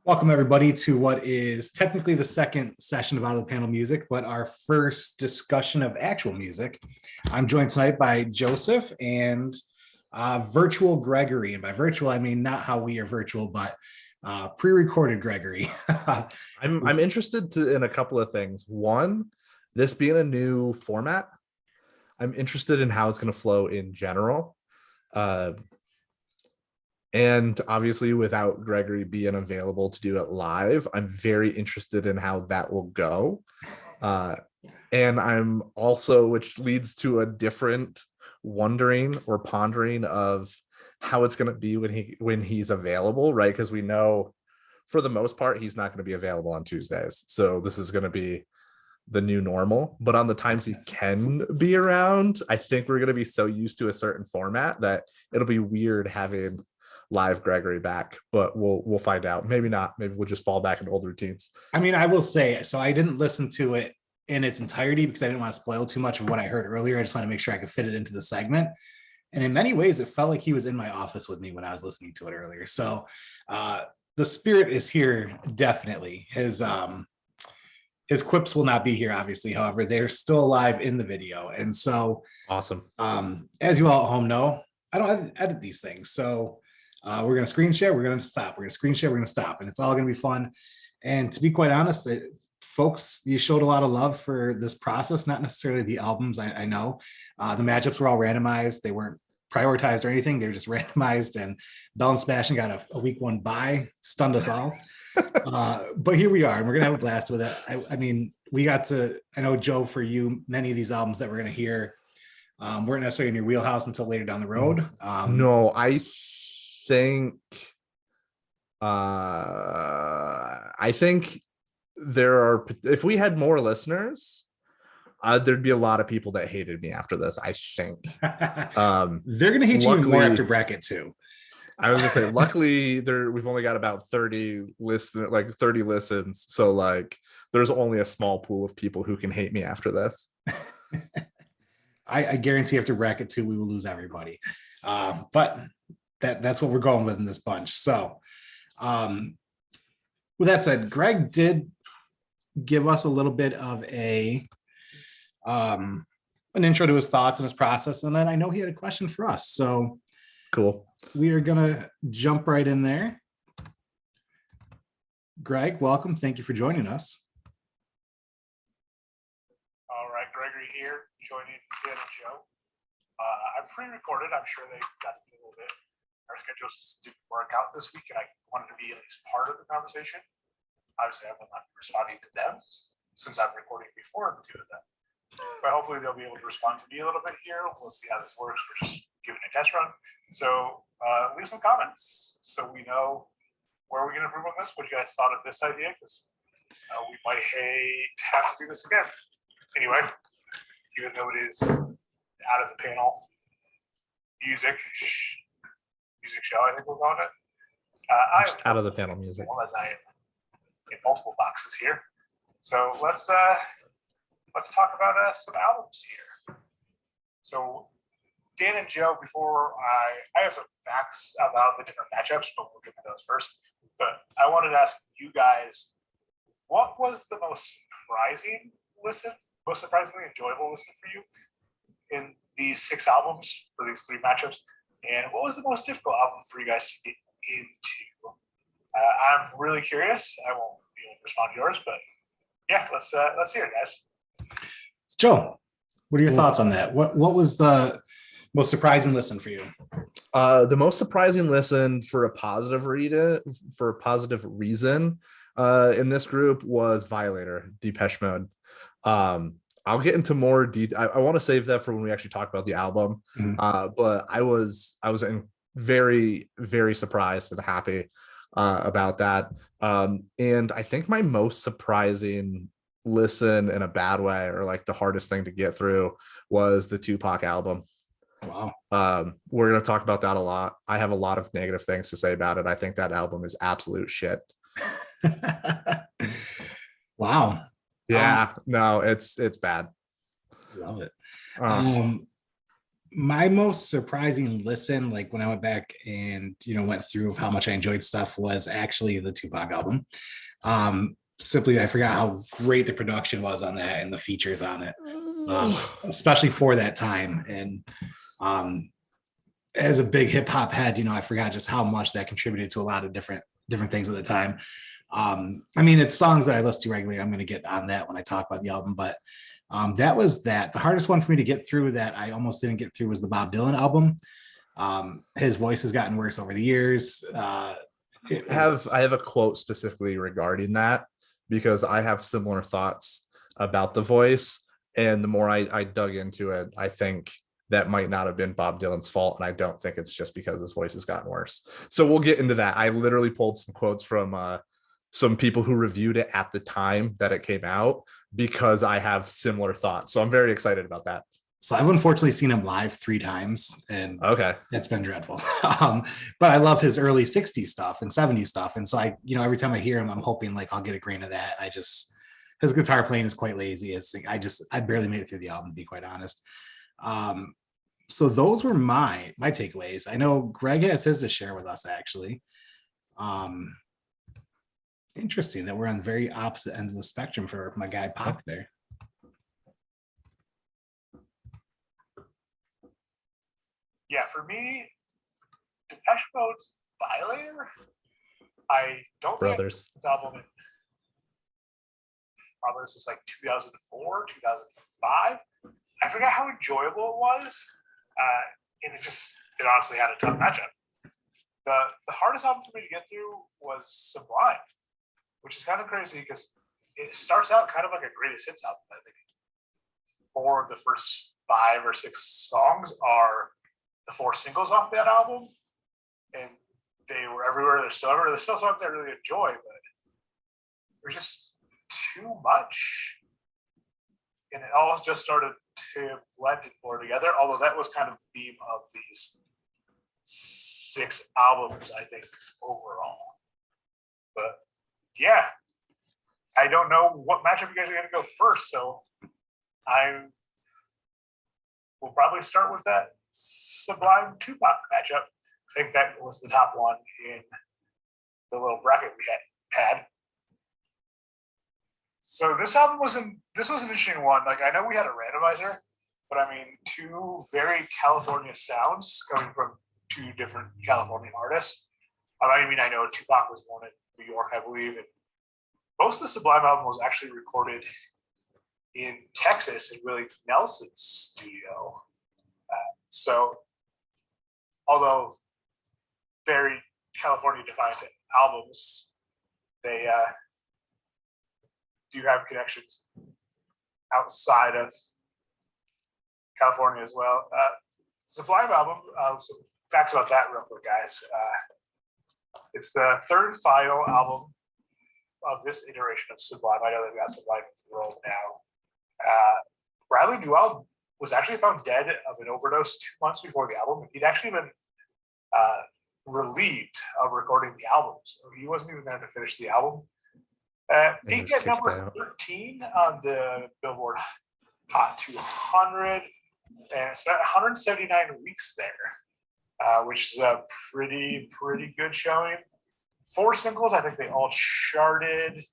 Welcome, everybody, to what is technically the second session of Out of the Panel Music, but our first discussion of actual music. I'm joined tonight by Joseph and virtual Gregory. And by virtual, I mean not how we are virtual, but pre-recorded Gregory. I'm interested in a couple of things. One, this being a new format, I'm interested in how it's going to flow in general. And obviously, without Gregory being available to do it live, I'm very interested in how that will go. And I'm also, which leads to a different wondering or pondering of how it's going to be when he's available, right? Because we know for the most part, he's not going to be available on Tuesdays. So this is going to be the new normal. But on the times he can be around, I think we're going to be so used to a certain format that it'll be weird having live Gregory back, but we'll find out. Maybe not. Maybe we'll just fall back into old routines. I mean, I will say, so I didn't listen to it in its entirety because I didn't want to spoil too much of what I heard earlier. I just want to make sure I could fit it into the segment. And in many ways, it felt like he was in my office with me when I was listening to it earlier. So the spirit is here, definitely. His quips will not be here, obviously. However, they're still alive in the video. And so awesome. As you all at home know, I don't edit these things. So we're going to screen share. We're going to stop. We're going to screen share. We're going to stop. And it's all going to be fun. And to be quite honest, folks, you showed a lot of love for this process, not necessarily the albums. I know the matchups were all randomized. They weren't prioritized or anything. They were just randomized, and Bell and Sebastian got a week one bye, stunned us all. But here we are, and we're going to have a blast with it. I mean, we got to, I know, Joe, for you, many of these albums that we're going to hear weren't necessarily in your wheelhouse until later down the road. No, I think there are, if we had more listeners, there'd be a lot of people that hated me after this, I think. They're gonna hate you even more after bracket 2. I was gonna say, luckily we've only got about 30 listens, so like there's only a small pool of people who can hate me after this. I guarantee after bracket 2 we will lose everybody, but that's what we're going with in this bunch. So with that said, Greg did give us a little bit of an intro to his thoughts and his process, and then I know he had a question for us. So cool. We are gonna jump right in there. Greg, welcome. Thank you for joining us. All right, Gregory here, joining Dan and Joe. I'm pre-recorded. I'm sure they got to do a little bit. Our schedules didn't work out this week, and I wanted to be at least part of the conversation. Obviously, I'm not responding to them since I'm recording before the two of them. But hopefully, they'll be able to respond to me a little bit here. We'll see how this works. We're just giving a test run. So leave some comments so we know where we're going to improve on this. What you guys thought of this idea? Because we might hate to have to do this again. Anyway, even though it is out of the panel music show, I think we're calling it. Just out of the panel music. Well, as I am in multiple boxes here. So let's talk about some albums here. So Dan and Joe, before I have some facts about the different matchups, but we'll get to those first. But I wanted to ask you guys, what was the most surprisingly enjoyable listen for you in these 6 albums for these 3 matchups? And what was the most difficult album for you guys to get into? I'm really curious. I won't be able to respond to yours, but yeah, let's hear it, guys. Joe, what are your thoughts on that? What was the most surprising listen for you? The most surprising listen for a positive reason in this group was Violator, Depeche Mode. I'll get into more detail. I want to save that for when we actually talk about the album. But I was very, very surprised and happy about that. And I think my most surprising listen in a bad way, or like the hardest thing to get through, was the Tupac album. Wow. We're going to talk about that a lot. I have a lot of negative things to say about it. I think that album is absolute shit. My most surprising listen, like when I went back and went through how much I enjoyed stuff, was actually the Tupac album. Simply, I forgot how great the production was on that and the features on it, especially for that time. And as a big hip hop head, I forgot just how much that contributed to a lot of different things at the time. I mean, it's songs that I listen to regularly. I'm going to get on that when I talk about the album, but that was that. The hardest one for me to get through that I almost didn't get through was the Bob Dylan album. His voice has gotten worse over the years. I have a quote specifically regarding that because I have similar thoughts about the voice. And the more I dug into it, I think that might not have been Bob Dylan's fault. And I don't think it's just because his voice has gotten worse. So we'll get into that. I literally pulled some quotes from some people who reviewed it at the time that it came out because I have similar thoughts. So I'm very excited about that. So I've unfortunately seen him live 3 times, and okay, it's been dreadful. But I love his early 60s stuff and 70s stuff. And so every time I hear him, I'm hoping like I'll get a grain of that. His guitar playing is quite lazy. I barely made it through the album, to be quite honest. So those were my takeaways. I know Greg has his to share with us, actually. Interesting that we're on very opposite ends of the spectrum for my guy Pac there. Yeah, for me, Depeche Mode's Violator. I don't Brothers. think this album probably this is like 2004, 2005. I forgot how enjoyable it was. And it honestly had a tough matchup. The hardest album for me to get through was Sublime, which is kind of crazy because it starts out kind of like a greatest hits album. I think 4 of the first 5 or 6 songs are the 4 singles off that album, and they were everywhere. They're still everywhere. There's still songs I really enjoy, but there's just too much, and it all just started to blend it more together. Although that was kind of the theme of these 6 albums, I think, overall. But yeah, I don't know what matchup you guys are going to go first, so I will probably start with that Sublime Tupac matchup. I think that was the top one in the little bracket we had. So this album was an interesting one. Like, I know we had a randomizer, but I mean, 2 very California sounds coming from 2 different California artists. I mean, I know Tupac was born in New York, I believe, and most of the Sublime album was actually recorded in Texas in Willie Nelson's studio. So, although very California-defined albums, they do have connections outside of California as well. Sublime album, some facts about that real quick, guys. It's the 3rd final album of this iteration of Sublime. I know they've got Sublime World now. Bradley Newell was actually found dead of an overdose 2 months before the album. He'd actually been relieved of recording the album, so he wasn't even there to finish the album. Peaked at number 13 on the Billboard Hot 200 and spent 179 weeks there, which is a pretty good showing. 4 singles, I think they all charted.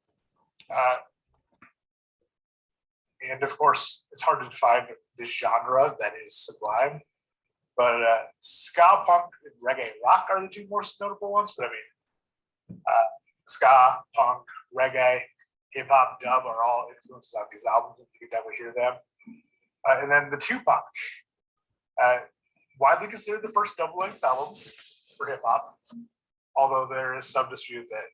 And of course, it's hard to define the genre that is Sublime. But ska, punk, and reggae rock are the 2 most notable ones. But I mean, ska, punk, reggae, hip hop, dub are all influences on these albums, and you can definitely hear them. And then the Tupac, widely considered the first double-length album for hip hop, although there is some dispute that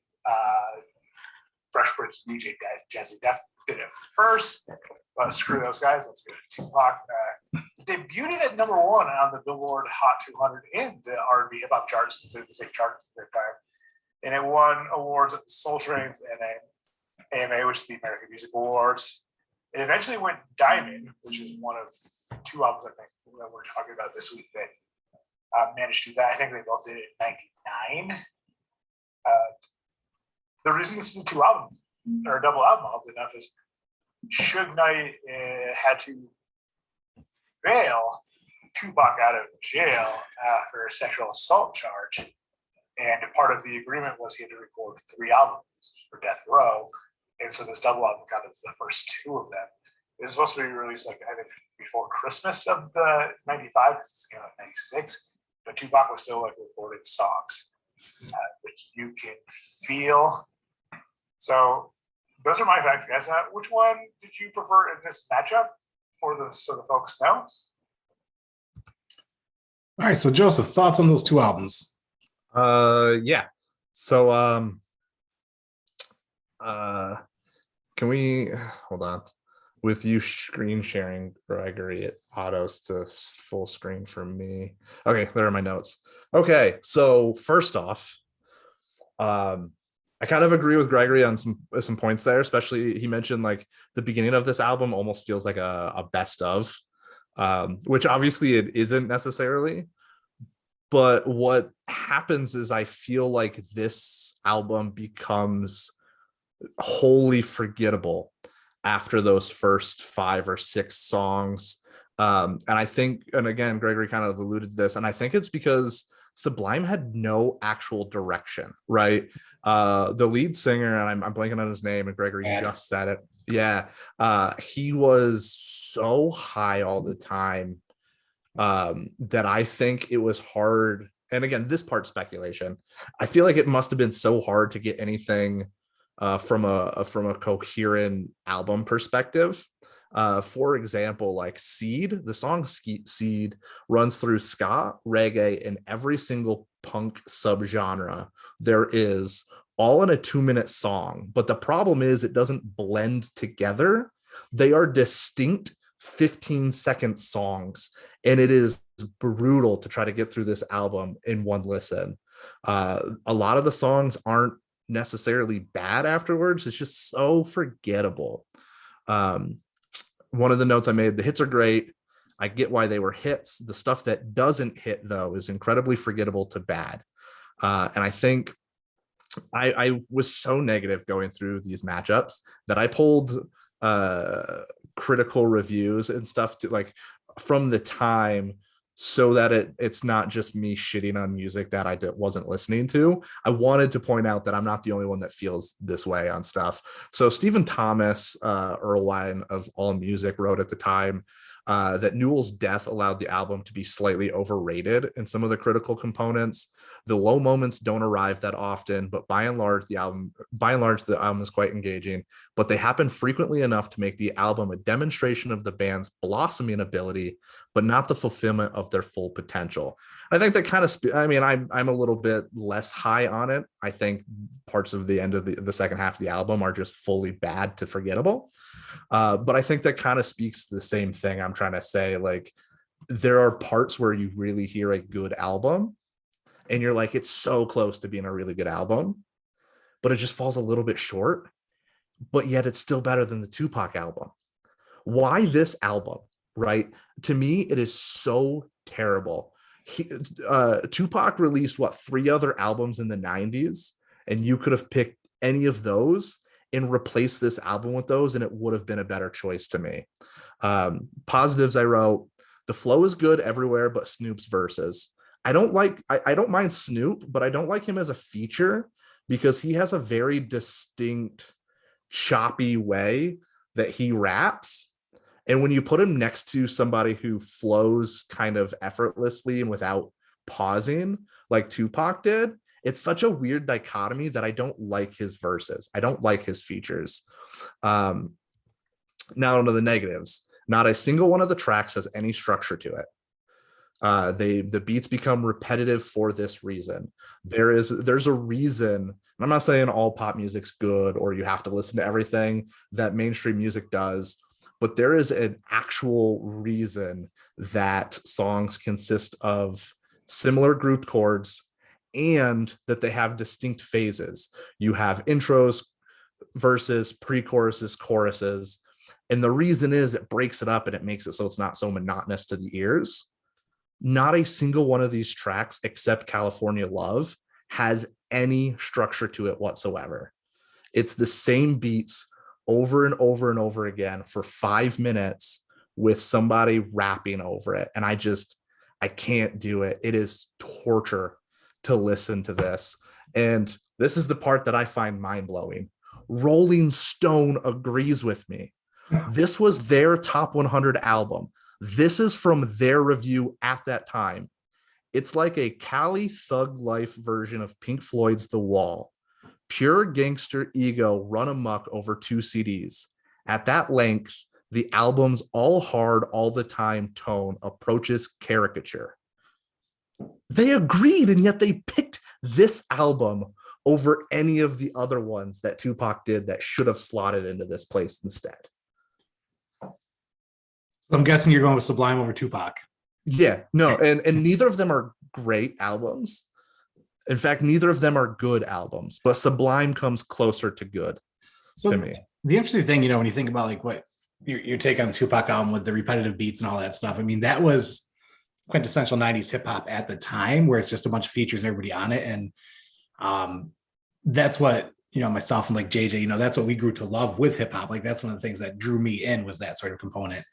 Fresh Prince DJ Jazzy Jeff did it first. But screw those guys. Let's go to Tupac. Debuted at number 1 on the Billboard Hot 200 in the R&B hip hop charts, the same charts at the time. And it won awards at the Soul Train and AMA, which is the American Music Awards. It eventually went diamond, which is one of 2 albums I think that we're talking about this week that managed to do that. I think they both did it in '99. The reason this is a 2 album or a double album, oddly enough, is Suge Knight had to bail Tupac out of jail for a sexual assault charge. And part of the agreement was he had to record 3 albums for Death Row. And so this double album got us the first 2 of them. It was supposed to be released, like, I think, before Christmas of the 95. This is like 96. But Tupac was still, like, recording songs, which you can feel. So those are my facts, guys. Which one did you prefer in this matchup so the folks know? All right, so Joseph, thoughts on those 2 albums? Yeah. So can we hold on? With you screen sharing, Gregory, it autos to full screen for me. Okay, there are my notes. Okay, so first off, I kind of agree with Gregory on some points there, especially he mentioned like the beginning of this album almost feels like a best of, which obviously it isn't necessarily. But what happens is I feel like this album becomes wholly forgettable after those first 5 or 6 songs. And I think, and again, Gregory kind of alluded to this, and I think it's because Sublime had no actual direction, right? The lead singer, and I'm blanking on his name, and Gregory just said it. Yeah. He was so high all the time that I think it was hard. And again, this part's speculation. I feel like it must have been so hard to get anything from a coherent album perspective. For example, like Seed, the song Seed runs through ska, reggae, and every single punk subgenre there is, all in a 2-minute song. But the problem is it doesn't blend together. They are distinct 15-second songs, and it is brutal to try to get through this album in one listen. A lot of the songs aren't necessarily bad afterwards. It's just so forgettable. One of the notes I made, the hits are great. I get why they were hits. The stuff that doesn't hit, though, is incredibly forgettable to bad. And I think I was so negative going through these matchups that I pulled critical reviews and stuff to like from the time, so that it's not just me shitting on music that I wasn't listening to. I wanted to point out that I'm not the only one that feels this way on stuff. So Stephen Thomas Erlewine of All Music wrote at the time that Newell's death allowed the album to be slightly overrated in some of the critical components. The low moments don't arrive that often, but by and large, the album is quite engaging. But they happen frequently enough to make the album a demonstration of the band's blossoming ability, but not the fulfillment of their full potential. I think that kind of, I'm a little bit less high on it. I think parts of the end of the second half of the album are just fully bad to forgettable. But I think that kind of speaks to the same thing I'm trying to say. Like, there are parts where you really hear a good album and you're like, it's so close to being a really good album, but it just falls a little bit short, but yet it's still better than the Tupac album. Why this album, right? To me, it is so terrible. Tupac released 3 other albums in the 90s, and you could have picked any of those and replaced this album with those, and it would have been a better choice to me. Positives I wrote: the flow is good everywhere but Snoop's verses. I don't mind Snoop, but I don't like him as a feature because he has a very distinct choppy way that he raps. And when you put him next to somebody who flows kind of effortlessly and without pausing, like Tupac did, it's such a weird dichotomy that I don't like his verses. I don't like his features. Now onto the negatives. Not a single one of the tracks has any structure to it. The beats become repetitive for this reason. There's a reason, and I'm not saying all pop music's good or you have to listen to everything that mainstream music does, but there is an actual reason that songs consist of similar grouped chords and that they have distinct phases. You have intros, verses, pre-choruses, choruses, and the reason is it breaks it up and it makes it so it's not so monotonous to the ears. Not a single one of these tracks, except California Love, has any structure to it whatsoever. It's the same beats over and over and over again for 5 minutes with somebody rapping over it. And I can't do it. It is torture to listen to this. And this is the part that I find mind-blowing. Rolling Stone agrees with me. This was their top 100 album. This is from their review at that time. It's like a Cali Thug Life version of Pink Floyd's The Wall. Pure gangster ego run amok over 2 CDs. At that length, the album's all hard all the time tone approaches caricature. They agreed, and yet they picked this album over any of the other ones that Tupac did that should have slotted into this place instead. I'm guessing you're going with Sublime over Tupac. Yeah, no, and neither of them are great albums. In fact, neither of them are good albums, but Sublime comes closer to good to me. The interesting thing, when you think about like what your take on the Tupac album with the repetitive beats and all that stuff, I mean, that was quintessential 90s hip hop at the time, where it's just a bunch of features and everybody on it. And that's what, myself and like JJ, that's what we grew to love with hip hop. Like that's one of the things that drew me in, was that sort of component.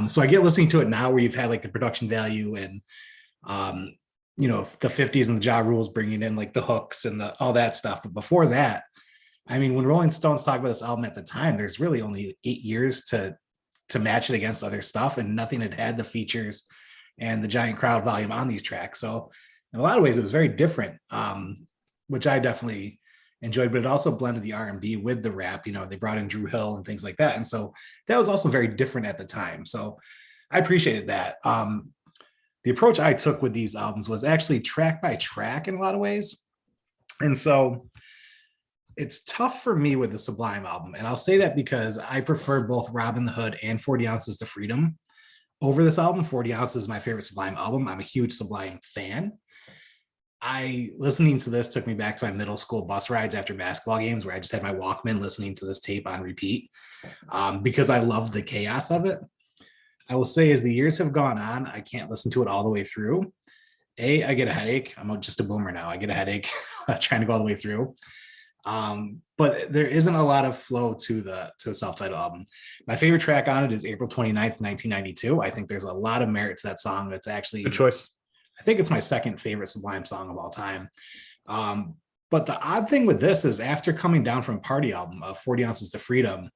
So I get listening to it now where you've had like the production value and, the 50s and the Ja Rules bringing in like the hooks and all that stuff. But before that, I mean, when Rolling Stones talk about this album at the time, there's really only 8 years to match it against other stuff, and nothing had the features and the giant crowd volume on these tracks. So in a lot of ways, it was very different, which I definitely enjoyed, but it also blended the R&B with the rap. They brought in Drew Hill and things like that. And so that was also very different at the time. So I appreciated that. The approach I took with these albums was actually track by track in a lot of ways. And so it's tough for me with the Sublime album. And I'll say that because I prefer both Robin the Hood and 40 Ounces to Freedom over this album. 40 Ounces is my favorite Sublime album. I'm a huge Sublime fan. Listening to this took me back to my middle school bus rides after basketball games, where I just had my Walkman listening to this tape on repeat, because I loved the chaos of it. I will say, as the years have gone on, I can't listen to it all the way through. I get a headache. I'm just a boomer now. I get a headache trying to go all the way through. But there isn't a lot of flow to the self-titled album. My favorite track on it is April 29th, 1992. I think there's a lot of merit to that song. That's actually good choice. I think it's my second favorite Sublime song of all time. But the odd thing with this is, after coming down from Party album of 40 Ounces to Freedom,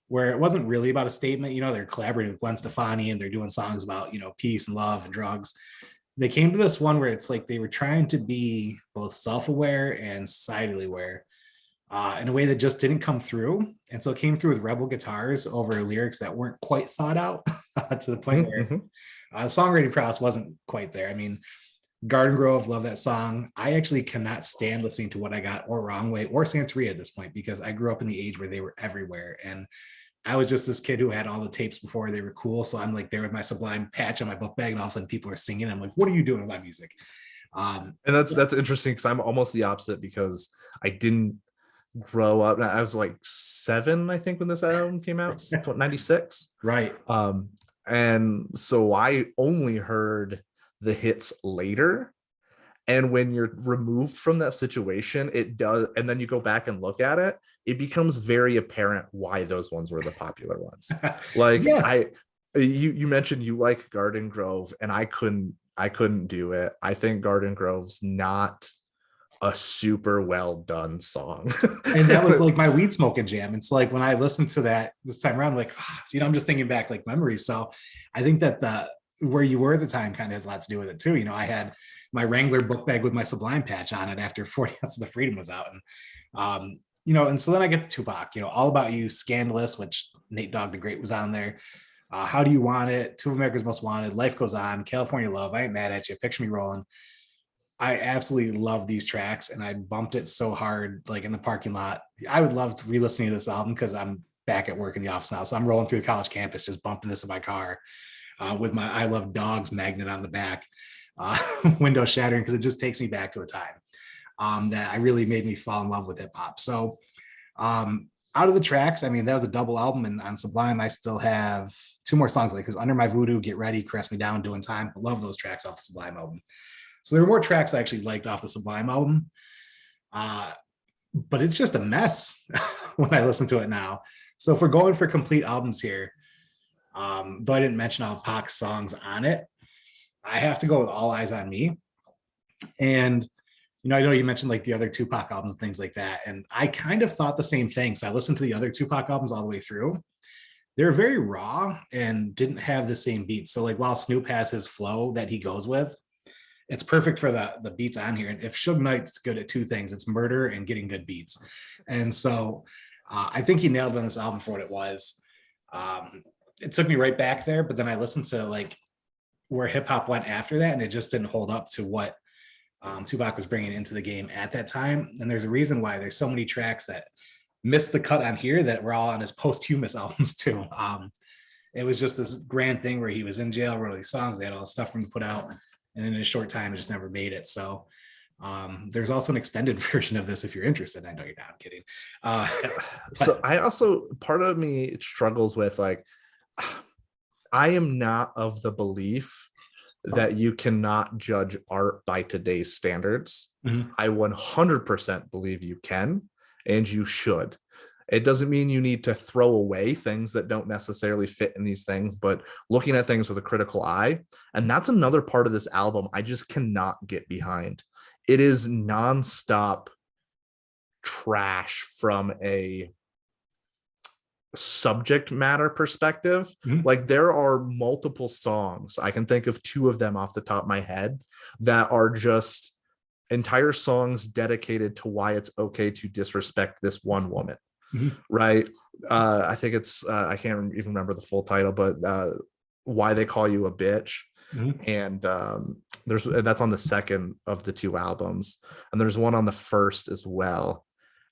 where it wasn't really about a statement, they're collaborating with Gwen Stefani and they're doing songs about, peace and love and drugs. They came to this one where it's like they were trying to be both self-aware and societally aware, in a way that just didn't come through. And so it came through with rebel guitars over lyrics that weren't quite thought out to the point where the songwriting prowess wasn't quite there. I mean, Garden Grove, love that song. I actually cannot stand listening to What I Got or Wrong Way or Santeria at this point, because I grew up in the age where they were everywhere. And I was just this kid who had all the tapes before they were cool. So I'm like there with my Sublime patch on my book bag, and all of a sudden people are singing. I'm like, what are you doing with my music? And that's interesting, because I'm almost the opposite, because I didn't grow up. I was like 7, I think, when this album came out, 96. Right. And so I only heard the hits later. And when you're removed from that situation, it does, and then you go back and look at it, it becomes very apparent why those ones were the popular ones. Like, yeah. You mentioned you like Garden Grove, and I couldn't do it. I think Garden Grove's not a super well done song. And that was like my weed smoking jam. It's like when I listened to that this time around, like, I'm just thinking back like memories. So I think that where you were at the time kind of has a lot to do with it too. I had my Wrangler book bag with my Sublime patch on it after 40 Ounces of Freedom was out. And, and so then I get to Tupac, All About You, Scandalous, which Nate Dogg the Great was on there. How Do You Want It? Two of America's Most Wanted, Life Goes On, California Love, I Ain't Mad at You, Picture Me Rolling. I absolutely love these tracks, and I bumped it so hard, like in the parking lot. I would love to re-listening to this album, because I'm back at work in the office now. So I'm rolling through the college campus, just bumping this in my car with my I Love Dogs magnet on the back, window shattering, because it just takes me back to a time that I really made me fall in love with hip hop. So out of the tracks, I mean, that was a double album, and on Sublime, I still have 2 more songs, like, because Under My Voodoo, Get Ready, Caress Me Down, Doing Time. I love those tracks off the Sublime album. So there were more tracks I actually liked off the Sublime album, but it's just a mess when I listen to it now. So if we're going for complete albums here, though I didn't mention all Pac's songs on it, I have to go with All Eyes on Me. And I know you mentioned like the other Tupac albums and things like that, and I kind of thought the same thing. So I listened to the other Tupac albums all the way through. They're very raw and didn't have the same beats. So like while Snoop has his flow that he goes with, it's perfect for the beats on here. And if Suge Knight's good at two things, it's murder and getting good beats. And so I think he nailed on this album for what it was. It took me right back there, but then I listened to like where hip hop went after that, and it just didn't hold up to what Tupac was bringing into the game at that time. And there's a reason why there's so many tracks that missed the cut on here that were all on his posthumous albums too. It was just this grand thing where he was in jail, wrote these songs, they had all the stuff for him to put out, and in a short time, it just never made it. So there's also an extended version of this if you're interested. I know you're not, I'm kidding. So I also, part of me struggles with like, I am not of the belief that you cannot judge art by today's standards. Mhm. I 100% believe you can, and you should. It doesn't mean you need to throw away things that don't necessarily fit in these things, but looking at things with a critical eye. And that's another part of this album I just cannot get behind. It is nonstop trash from a subject matter perspective. Mhm. Like there are multiple songs, I can think of 2 of them off the top of my head, that are just entire songs dedicated to why it's okay to disrespect this one woman. Mhm. Right. I think it's I can't even remember the full title, but Why They Call You a Bitch. Mhm. And that's on the second of the 2 albums, and there's one on the first as well.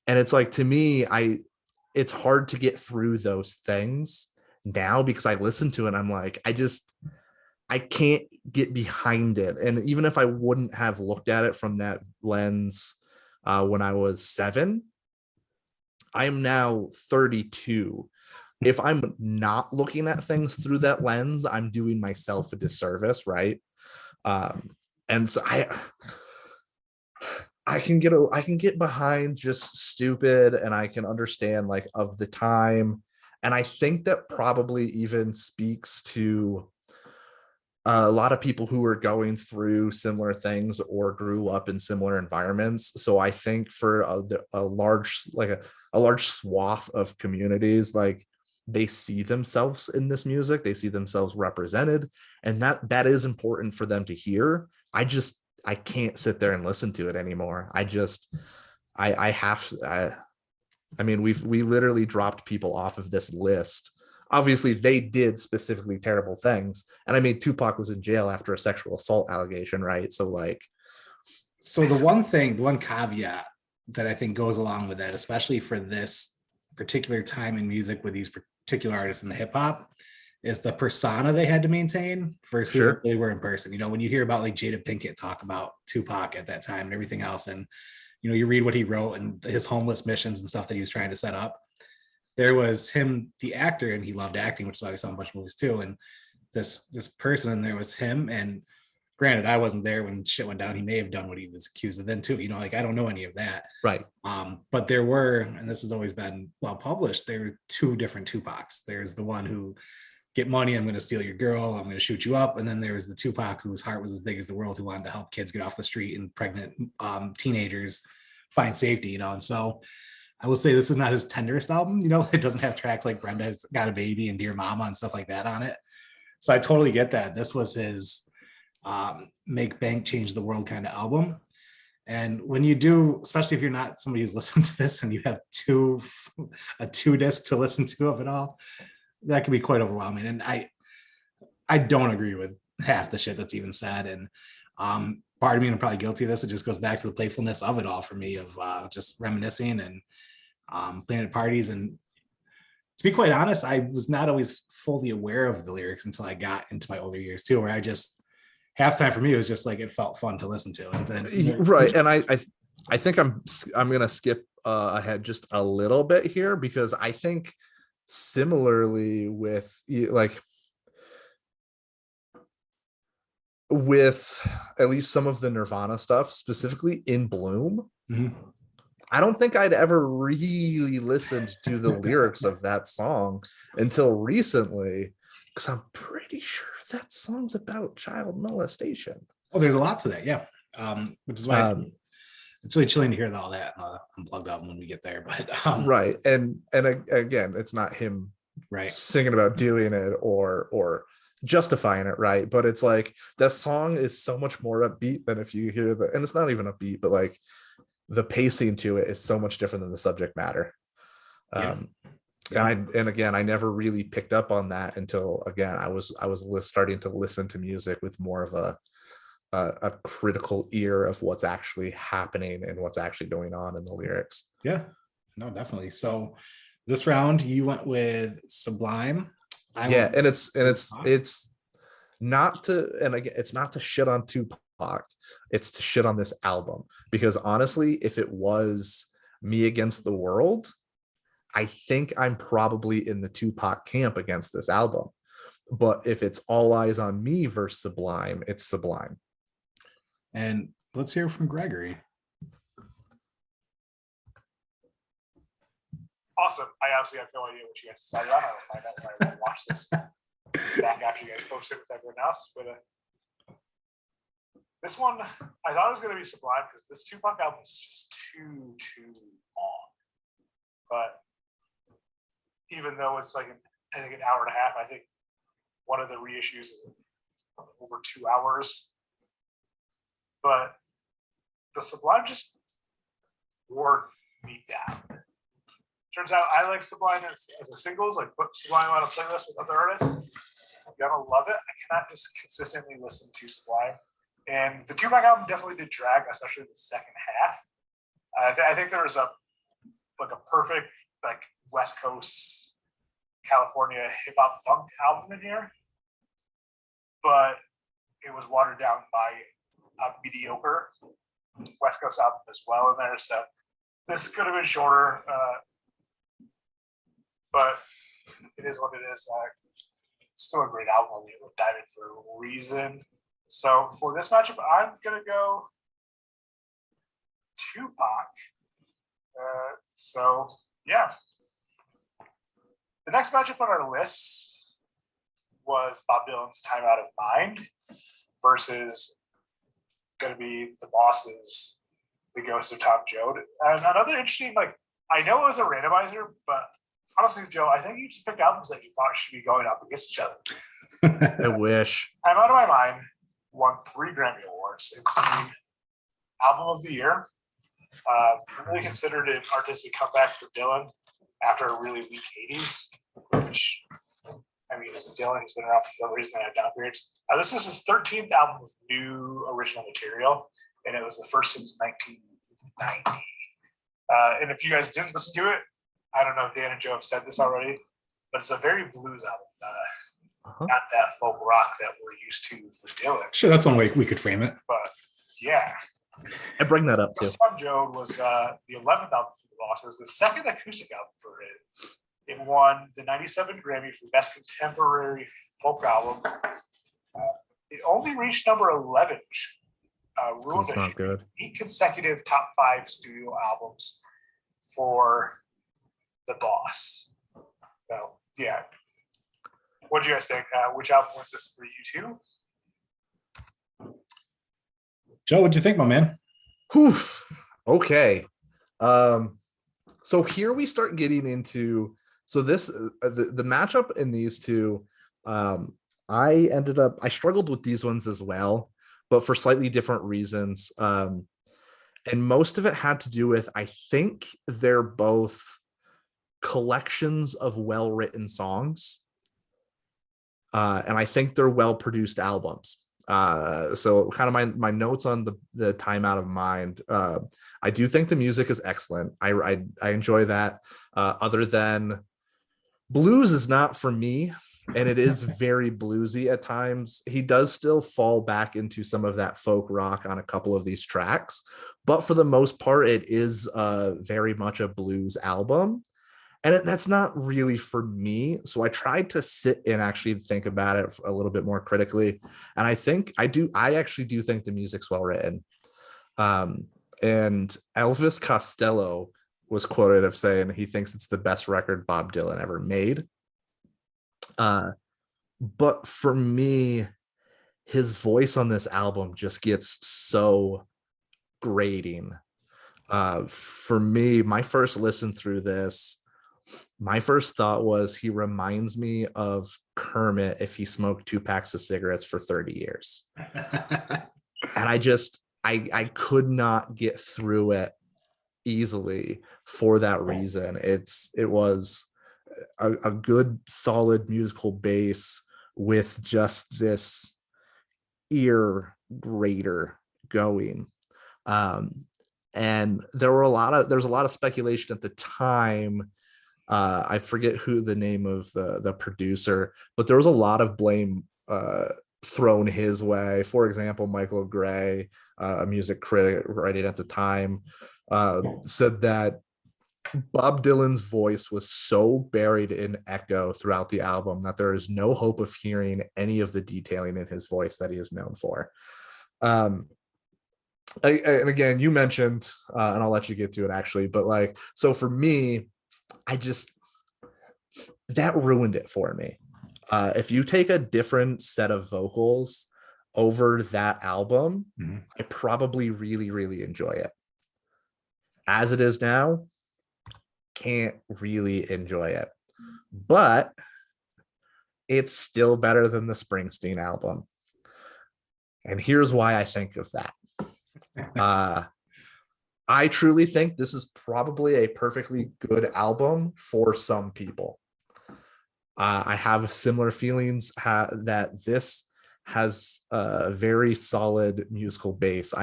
And it's like, to me, it's hard to get through those things now because I listen to it and I'm like, I can't get behind it. And even if I wouldn't have looked at it from that lens when I was 7, I am now 32. If I'm not looking at things through that lens, I'm doing myself a disservice, right? And so I can get behind just stupid, and I can understand like of the time. And I think that probably even speaks to a lot of people who are going through similar things or grew up in similar environments. So I think for a large swath of communities, like they see themselves in this music, they see themselves represented, and that is important for them to hear. I can't sit there and listen to it anymore. I mean, we literally dropped people off of this list. Obviously, they did specifically terrible things. And I mean, Tupac was in jail after a sexual assault allegation, right? So the one caveat that I think goes along with that, especially for this particular time in music with these particular artists in the hip hop, is the persona they had to maintain versus who they were in person. When you hear about like Jada Pinkett talk about Tupac at that time and everything else, and you read what he wrote and his homeless missions and stuff that he was trying to set up. There was him, the actor, and he loved acting, which is why we saw a bunch of movies too. And this person, and there was him. And granted, I wasn't there when shit went down. He may have done what he was accused of then too. Like I don't know any of that. right. But there were, and this has always been well published, there were 2 different Tupacs. There's the one who get money, I'm going to steal your girl, I'm going to shoot you up. And then there was the Tupac whose heart was as big as the world, who wanted to help kids get off the street and pregnant teenagers find safety, And so I will say this is not his tenderest album. It doesn't have tracks like Brenda's Got a Baby and Dear Mama and stuff like that on it. So I totally get that. This was his make bank, change the world kind of album. And when you do, especially if you're not somebody who's listened to this and you have a 2-disc to listen to of it all, that can be quite overwhelming. And I don't agree with half the shit that's even said. And part of me, and I'm probably guilty of this, it just goes back to the playfulness of it all for me, of just reminiscing and playing at parties. And to be quite honest, I was not always fully aware of the lyrics until I got into my older years too, where halftime for me was just like, it felt fun to listen to. And then right. And I think I'm gonna skip ahead just a little bit here, because I think similarly with at least some of the Nirvana stuff, specifically In Bloom, Mhm. I don't think I'd ever really listened to the lyrics of that song until recently, because I'm pretty sure that song's about child molestation. Oh, there's a lot to that, yeah. Which is why it's really chilling to hear all that unplugged album when we get there. But right, and again, it's not him right singing about doing it or justifying it, right? But it's like that song is so much more upbeat than if you hear and it's not even upbeat, but like the pacing to it is so much different than the subject matter. Yeah. And again, I never really picked up on that until again I was starting to listen to music with more of a critical ear of what's actually happening and what's actually going on in the lyrics. Yeah, no, definitely. So this round you went with Sublime. And it's not to, and again, it's not to shit on Tupac, it's to shit on this album, because honestly, if it was Me Against the World, I think I'm probably in the Tupac camp against this album. But if it's All Eyes on Me versus Sublime, it's Sublime. And let's hear from Gregory. Awesome. I obviously have no idea what you guys decided on. I will find out when I watch this back after you guys post it with everyone else. But this one, I thought it was going to be Sublime because this Tupac album is just too long. But even though it's like I think an hour and a half, I think one of the reissues is over 2 hours. But the Sublime just wore me down. Turns out I like Sublime as a singles, like put Sublime on a playlist with other artists. I'm gonna love it. I cannot just consistently listen to Sublime. And the Tupac album definitely did drag, especially the second half. I think there was a perfect like West Coast California hip hop funk album in here, but it was watered down by a mediocre West Coast album as well in there. So this could have been shorter, but it is what it is. Still a great album. We would dive in for a reason. So for this matchup, I'm gonna go Tupac. So yeah. The next matchup on our list was Bob Dylan's Time Out of Mind versus going to be the Boss's The Ghost of Tom Joad. And another interesting, like, I know it was a randomizer, but honestly, Joe, I think you just picked albums that you thought should be going up against each other. I wish. Time Out of My Mind won 3 Grammy Awards, including Album of the Year. Really considered an artistic comeback for Dylan after a really weak 80s, which, I mean, it's Dylan. He's been around for some reason and had down periods. This was his 13th album with new original material, and it was the first since 1990. And if you guys didn't listen to it, I don't know if Dan and Joe have said this already, but it's a very blues album. Not that folk rock that we're used to for Dylan. Sure, that's one way we could frame it. But yeah. I bring that up too. Tom Joad was the 11th album for the Bosses, the second acoustic album for it. It won the 97 Grammy for Best Contemporary Folk Album. It only reached number 11, which ruined That's not good. 8 consecutive top 5 studio albums for the Boss. So yeah. What do you guys think? Which album was this for you two? Joe, what'd you think, my man? Oof. Okay. So here we start getting into this the matchup in these two. I struggled with these ones as well, but for slightly different reasons. And most of it had to do with, I think they're both collections of well-written songs. And I think they're well-produced albums. So kind of my notes on the Time Out of Mind. I do think the music is excellent. I enjoy that. Other than blues is not for me, and it is very bluesy at times. He does still fall back into some of that folk rock on a couple of these tracks, but for the most part, it is very much a blues album. And that's not really for me. So I tried to sit and actually think about it a little bit more critically. And I actually do think the music's well written. And Elvis Costello was quoted of saying he thinks it's the best record Bob Dylan ever made. But for me, his voice on this album just gets so grating. For me, my first listen through this, my first thought was he reminds me of Kermit if he smoked 2 packs of cigarettes for 30 years. And I could not get through it easily for that reason. It was a good solid musical base with just this ear grater going. And there's a lot of speculation at the time. I forget who the name of the producer, but there was a lot of blame thrown his way. For example, Michael Gray, a music critic writing at the time, said that Bob Dylan's voice was so buried in echo throughout the album that there is no hope of hearing any of the detailing in his voice that he is known for. And again, you mentioned, and I'll let you get to it actually, but like, so for me, that ruined it for me. If you take a different set of vocals over that album, I probably really, really enjoy it. As it is now, can't really enjoy it, but it's still better than the Springsteen album. And here's why I think of that. I truly think this is probably a perfectly good album for some people. I have similar feelings that this has a very solid musical base.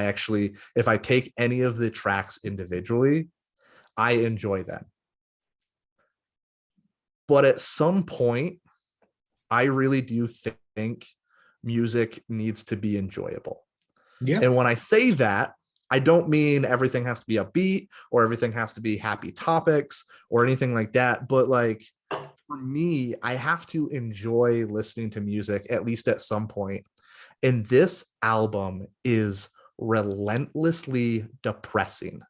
If I take any of the tracks individually, I enjoy them. But at some point, I really do think music needs to be enjoyable. Yeah. And when I say that, I don't mean everything has to be upbeat or everything has to be happy topics or anything like that. But like, for me, I have to enjoy listening to music, at least at some point. And this album is relentlessly depressing.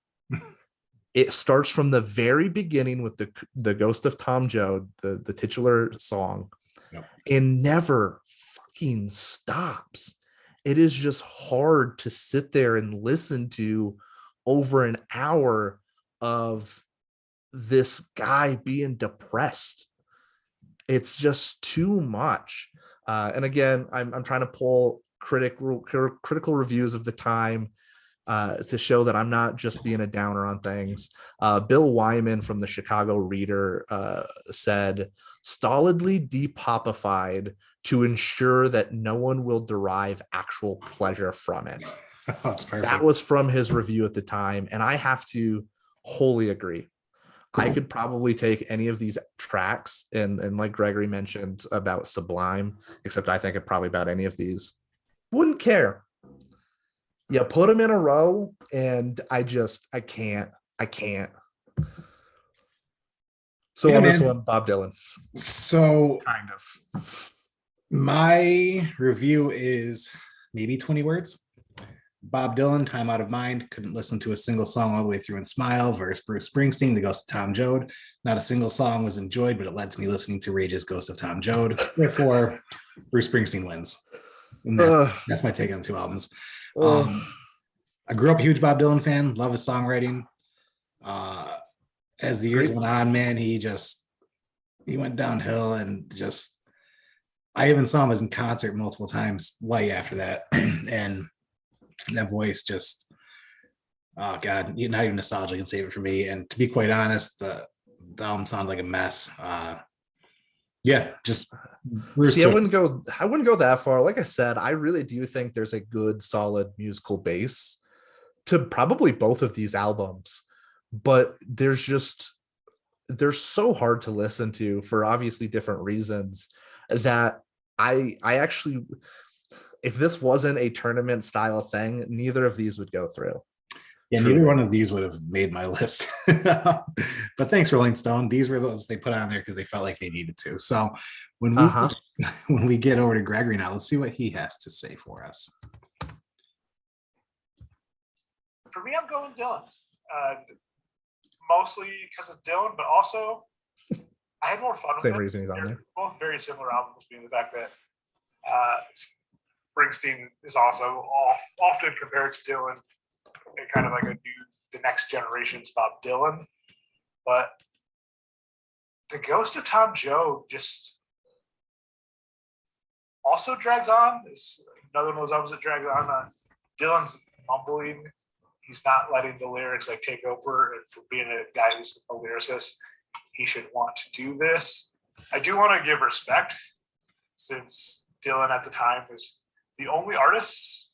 It starts from the very beginning with the Ghost of Tom Joad, the titular song, and never fucking stops. It is just hard to sit there and listen to over an hour of this guy being depressed. It's just too much. And again, I'm trying to pull critical reviews of the time to show that I'm not just being a downer on things. Bill Wyman from the Chicago Reader said, stolidly depopified to ensure that no one will derive actual pleasure from it. That's perfect. That was from his review at the time. And I have to wholly agree. I could probably take any of these tracks and like Gregory mentioned about Sublime, except I think it probably about any of these. Wouldn't care. You put them in a row and I can't. So on this one, Bob Dylan. So kind of. My review is maybe 20 words. Bob Dylan, Time Out of Mind. Couldn't listen to a single song all the way through and smile. Versus Bruce Springsteen, The Ghost of Tom Joad. Not a single song was enjoyed, but it led to me listening to Rage's Ghost of Tom Joad. Therefore, Bruce Springsteen wins. And that's my take on 2 albums. I grew up a huge Bob Dylan fan. Love his songwriting. As the years went on, man, he went downhill and just. I even saw him in concert multiple times way after that, and that voice just, oh God, not even nostalgia can save it for me. And to be quite honest, the album sounds like a mess. Just see, I wouldn't go that far. Like I said, I really do think there's a good, solid musical base to probably both of these albums, but they're so hard to listen to for obviously different reasons that I actually, if this wasn't a tournament style thing, neither of these would go through. Yeah, neither one of these would have made my list. But thanks, Rolling Stone. These were those they put on there because they felt like they needed to. So when we get over to Gregory now, let's see what he has to say for us. For me, I'm going Dylan. Mostly because of Dylan, but also I had more fun with Same it. reason he's on They're there. both very similar albums, being the fact that Springsteen is also often compared to Dylan, and kind of like the next generation's Bob Dylan. But the Ghost of Tom Joad just also drags on. It's another one of those albums that drags on. Dylan's mumbling. He's not letting the lyrics like take over. And for being a guy who's a lyricist, he should want to do this. I do want to give respect, since Dylan at the time was the only artist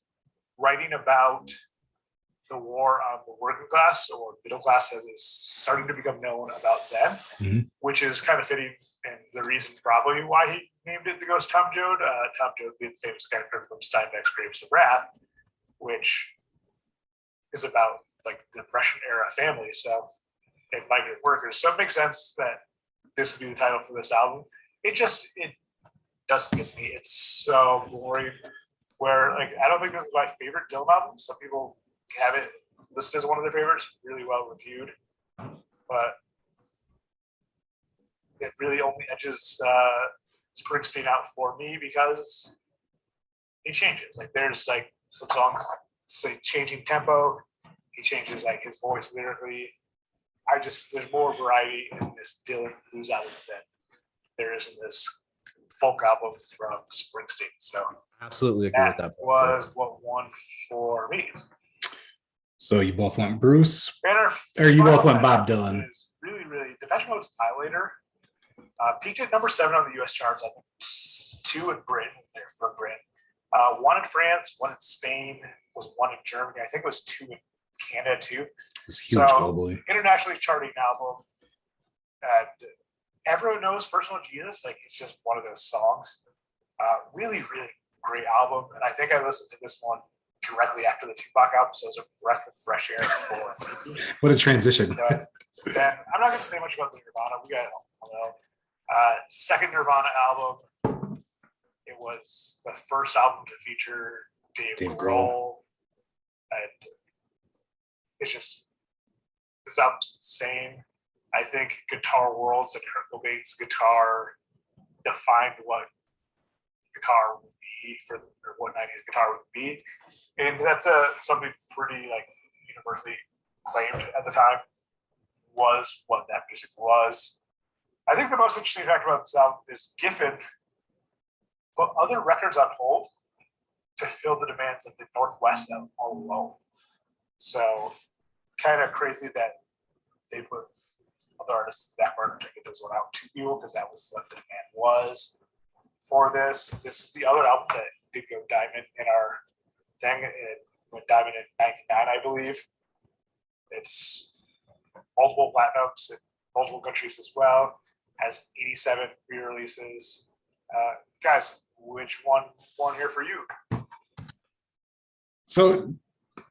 writing about the war on the working class or middle class as is starting to become known about them, which is kind of fitting, and the reason probably why he named it The Ghost of Tom Joad. Tom Joad being the famous character from Steinbeck's Grapes of Wrath, which is about like the Depression era family, so and migrant workers. So it makes sense that this would be the title for this album. It doesn't get me. It's so boring. Where like I don't think this is my favorite Dylan album. Some people have it listed as one of their favorites, really well reviewed, but it really only edges Springsteen out for me because he changes. Like there's like some songs say changing tempo, he changes like his voice lyrically. There's more variety in this Dylan blues album than there is in this folk album from Springsteen. So Absolutely agree with that. Was what won for me. So you both went Bruce, Banner, or you both went Bob Dylan. Is really Depeche Mode's Violator peaked at number 7 on the U.S. charts. I think 2 in Britain, there for Britain. 1 in France, 1 in Spain, was 1 in Germany. I think it was 2 in Canada too. It's huge globally. Internationally charting album. And everyone knows Personal Jesus. Like it's just one of those songs. Really great album. And I think I listened to this one directly after the Tupac album, so it was a breath of fresh air for me. What a transition. Then I'm not going to say much about the Nirvana. We got second Nirvana album. It was the first album to feature Dave Grohl. And it's just, this album's insane. I think Guitar Worlds and Kurt Cobain's guitar defined what guitar would be or what 90s guitar would be. And that's something pretty like universally claimed at the time, was what that music was. I think the most interesting fact about this album is Giffen put other records on hold to fill the demands of the Northwest album all alone. So kind of crazy that they put other artists that burner to get this one out to people, because that was what the demand was for this. This is the other album that did go diamond in our thing. It went diamond in 99, I believe. It's multiple platinums in multiple countries as well. Has 87 re-releases. Guys, which one won here for you? So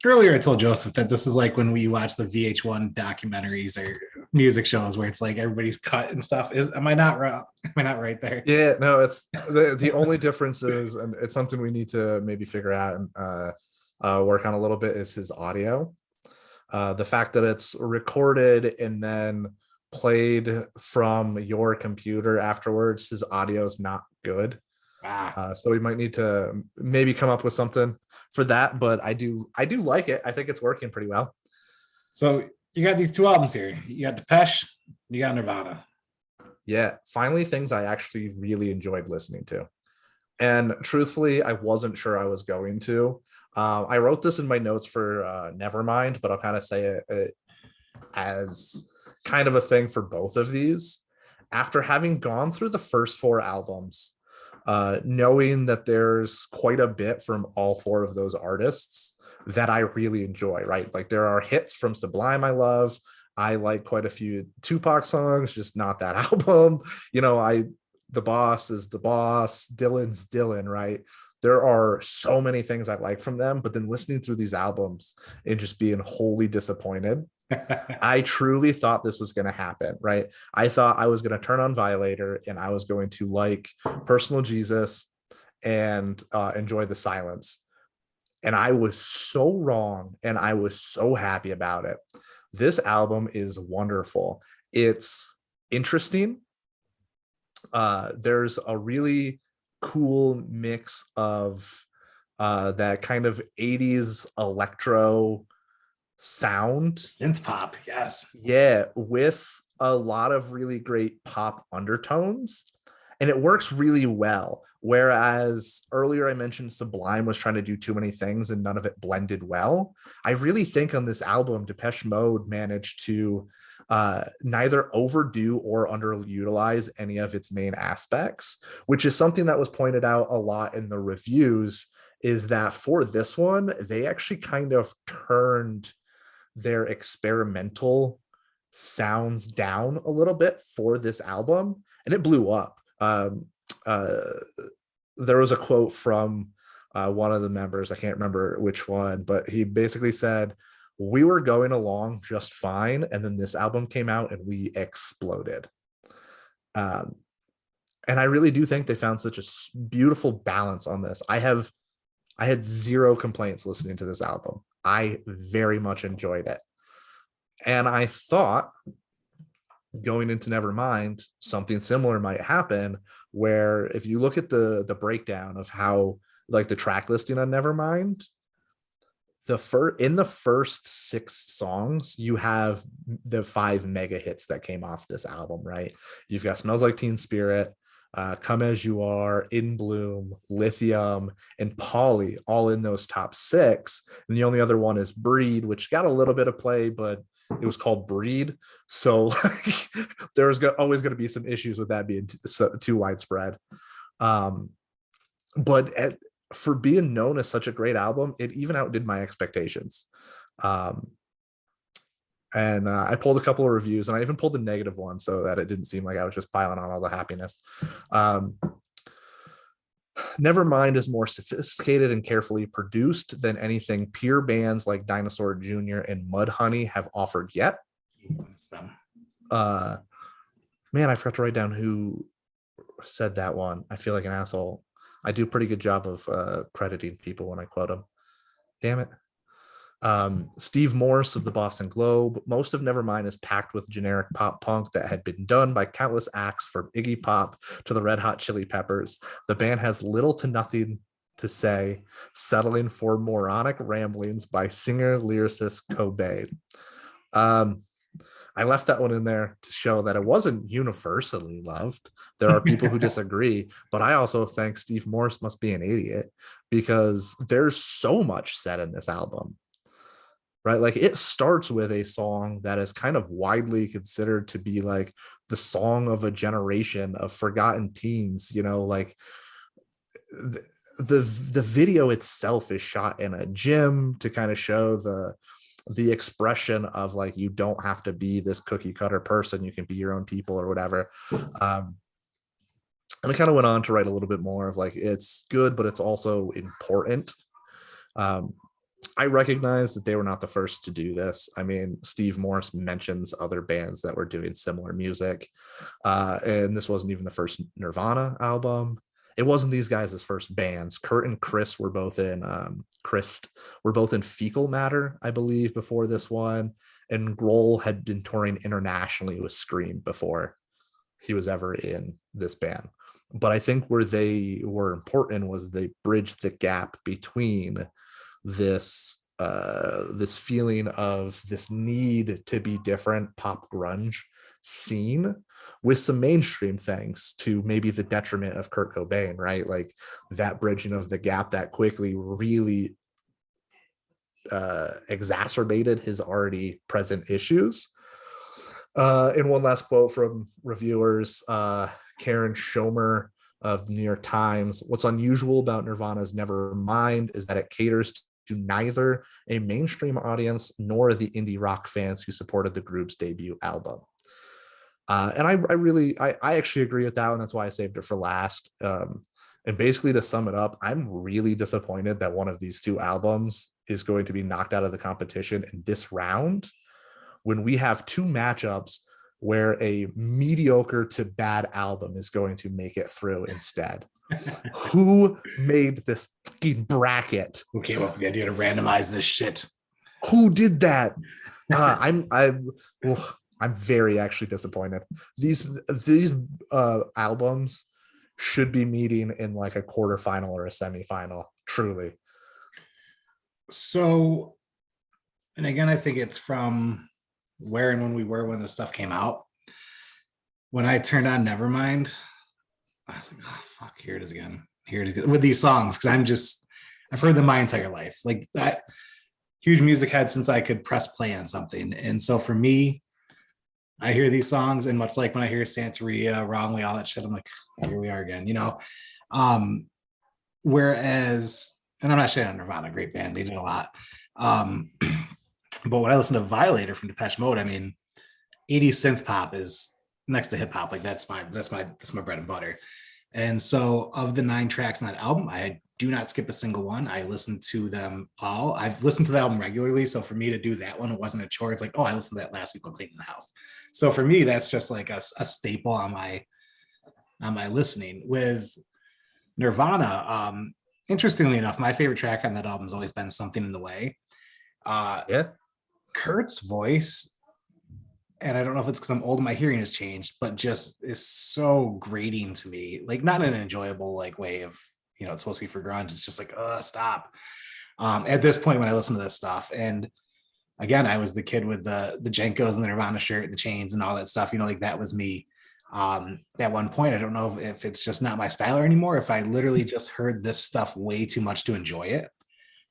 earlier I told Joseph that this is like when we watch the VH1 documentaries or music shows where it's like everybody's cut and stuff. Am I not wrong? Am I not right there? Yeah, no, it's the only difference is, and it's something we need to maybe figure out and work on a little bit, is his audio. The fact that it's recorded and then played from your computer afterwards, his audio is not good. So we might need to maybe come up with something for that, but I do like it. I think it's working pretty well. So you got these 2 albums here. You got Depeche, you got Nirvana. Yeah, finally things I actually really enjoyed listening to. And truthfully, I wasn't sure I was going to. I wrote this in my notes for Nevermind, but I'll kind of say it as kind of a thing for both of these. After having gone through the first 4 albums, knowing that there's quite a bit from all 4 of those artists that I really enjoy, right? Like there are hits from Sublime I love. I like quite a few Tupac songs, just not that album. You know, The Boss is The Boss, Dylan's Dylan, right? There are so many things I like from them, but then listening through these albums and just being wholly disappointed. I truly thought this was going to happen, right? I thought I was going to turn on Violator and I was going to like Personal Jesus and enjoy the silence. And I was so wrong, and I was so happy about it. This album is wonderful. It's interesting. There's a really cool mix of that kind of 80s electro sound, Synth pop, yes. yeah, with a lot of really great pop undertones, and it works really well. Whereas earlier I mentioned Sublime was trying to do too many things and none of it blended well. I really think on this album, Depeche Mode managed to neither overdo or underutilize any of its main aspects, which is something that was pointed out a lot in the reviews, is that for this one, they actually kind of turned their experimental sounds down a little bit for this album, and it blew up. There was a quote from one of the members, I can't remember which one, but he basically said, "We were going along just fine, and then this album came out and we exploded." And I really do think they found such a beautiful balance on this. I had zero complaints listening to this album. I very much enjoyed it. And I thought going into Nevermind, something similar might happen, where if you look at the breakdown of how, like, the track listing on Nevermind, in the first 6 songs, you have the 5 mega hits that came off this album, right? You've got Smells Like Teen Spirit, Come As You Are, In Bloom, Lithium, and Polly, all in those top 6. And the only other one is Breed, which got a little bit of play, but it was called Breed. So like, there was always going to be some issues with that being too widespread. But for being known as such a great album, it even outdid my expectations. And I pulled a couple of reviews, and I even pulled a negative one so that it didn't seem like I was just piling on all the happiness. Nevermind is more sophisticated and carefully produced than anything peer bands like Dinosaur Jr. and Mudhoney have offered yet. Man, I forgot to write down who said that one. I feel like an asshole. I do a pretty good job of crediting people when I quote them. Damn it. Steve Morse of the Boston Globe. Most of Nevermind is packed with generic pop punk that had been done by countless acts from Iggy Pop to the Red Hot Chili Peppers. The band has little to nothing to say, settling for moronic ramblings by singer-lyricist Cobain. I left that one in there to show that it wasn't universally loved. There are people who disagree, but I also think Steve Morse must be an idiot, because there's so much said in this album. Right, like it starts with a song that is kind of widely considered to be like the song of a generation of forgotten teens. You know, like the video itself is shot in a gym to kind of show the expression of like, you don't have to be this cookie cutter person, you can be your own people or whatever. And I kind of went on to write a little bit more of like, it's good, but it's also important. I recognize that they were not the first to do this. I mean, Steve Morse mentions other bands that were doing similar music. And this wasn't even the first Nirvana album. It wasn't these guys' first bands. Kurt and Chris were both in Fecal Matter, I believe, before this one. And Grohl had been touring internationally with Scream before he was ever in this band. But I think where they were important was they bridged the gap between this feeling of this need to be different pop grunge scene with some mainstream things, to maybe the detriment of Kurt Cobain, right? Like that bridging of the gap that quickly really exacerbated his already present issues. And one last quote from reviewers, Karen Schomer of the New York Times: "What's unusual about Nirvana's Nevermind is that it caters to neither a mainstream audience nor the indie rock fans who supported the group's debut album." And I actually agree with that, and that's why I saved it for last. And basically, to sum it up, I'm really disappointed that one of these two albums is going to be knocked out of the competition in this round, when we have two matchups where a mediocre to bad album is going to make it through instead. Who made this fucking bracket? Who came up with the idea to randomize this shit? Who did that? I'm very actually disappointed. These albums should be meeting in like a quarterfinal or a semifinal, truly. So, and again, I think it's from where and when we were when this stuff came out. When I turned on Nevermind, I was like, oh, fuck, here it is again. Here it is again. With these songs, because I've heard them my entire life. Like that huge music head since I could press play on something. And so for me, I hear these songs, and much like when I hear Santeria, Wrongly, all that shit, I'm like, here we are again, you know? Whereas, and I'm not shitting on Nirvana, great band, they did a lot. But when I listen to Violator from Depeche Mode, I mean, 80s synth pop is next to hip hop. Like that's my bread and butter. And so of the 9 tracks on that album, I do not skip a single one. I listen to them all. I've listened to the album regularly. So for me to do that one, it wasn't a chore. It's like, oh, I listened to that last week when cleaning the house. So for me, that's just like a staple on my listening. With Nirvana, interestingly enough, my favorite track on that album has always been Something in the Way. Yeah. Kurt's voice, and I don't know if it's because I'm old and my hearing has changed, but just is so grating to me. Like not in an enjoyable like way of, you know, it's supposed to be for grunge. It's just like, stop. At this point when I listen to this stuff, and again, I was the kid with the Jenkos and the Nirvana shirt, the chains and all that stuff, you know, like that was me. At one point, I don't know if it's just not my style anymore, if I literally just heard this stuff way too much to enjoy it.